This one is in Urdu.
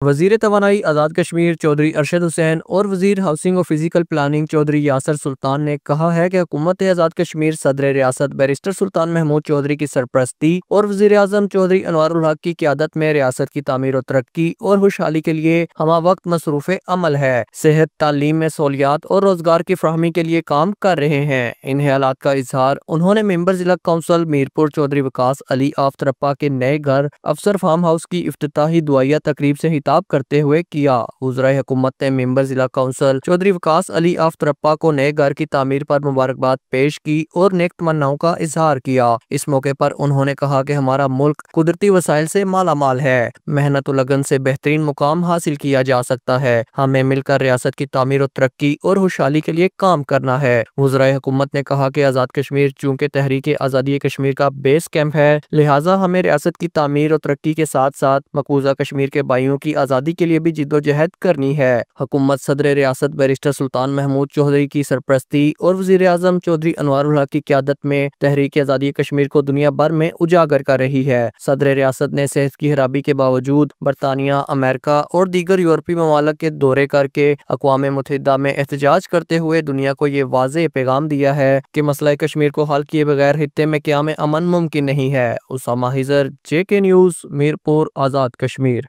وزیر توانائی آزاد کشمیر چودھری ارشد حسین اور وزیر ہاؤسنگ و فزیکل پلاننگ چودھری یاسر سلطان نے کہا ہے کہ حکومت آزاد کشمیر صدر ریاست بیرسٹر سلطان محمود چودھری کی سرپرستی اور وزیر اعظم چودھری انوار الحق کی قیادت میں ریاست کی تعمیر و ترقی اور خوشحالی کے لیے ہمہ وقت مصروف عمل ہے، صحت، تعلیم میں سہولیات اور روزگار کی فراہمی کے لیے کام کر رہے ہیں۔ ان خیالات کا اظہار انہوں نے ممبر ضلع کونسل میرپور چودھری وکاس علی آف ترپا کے نئے گھر افسر فارم ہاؤس کی افتتاحی دعائیہ تقریب سے خطاب کرتے ہوئے کیا۔ وزرائے حکومت نے ممبر ضلع کونسل چودھری وکاس علی آف ترپا کو نئے گھر کی تعمیر پر مبارکباد پیش کی اور نیک تمناؤں کا اظہار کیا۔ اس موقع پر انہوں نے کہا کہ ہمارا ملک قدرتی وسائل سے مالا مال ہے، محنت و لگن سے بہترین مقام حاصل کیا جا سکتا ہے، ہمیں مل کر ریاست کی تعمیر و ترقی اور خوشحالی کے لیے کام کرنا ہے۔ وزرائے حکومت نے کہا کہ آزاد کشمیر چونکہ تحریک آزادی کشمیر کا بیس کیمپ ہے، لہٰذا ہمیں ریاست کی تعمیر و ترقی کے ساتھ ساتھ مقبوضہ کشمیر کے بھائیوں کی آزادی کے لیے بھی جد و جہد کرنی ہے۔ حکومت صدر ریاست بیرسٹر سلطان محمود چودھری کی سرپرستی اور وزیر اعظم چودھری انوار الحق کی قیادت میں تحریک آزادی کشمیر کو دنیا بھر میں اجاگر کر رہی ہے۔ صدر ریاست نے صحت کی خرابی کے باوجود برطانیہ، امریکہ اور دیگر یورپی ممالک کے دورے کر کے اقوام متحدہ میں احتجاج کرتے ہوئے دنیا کو یہ واضح پیغام دیا ہے کہ مسئلہ کشمیر کو حل کیے بغیر خطے میں قیام امن ممکن نہیں ہے۔ Usama Haider, JK news, Mirpur, Azad Kashmir.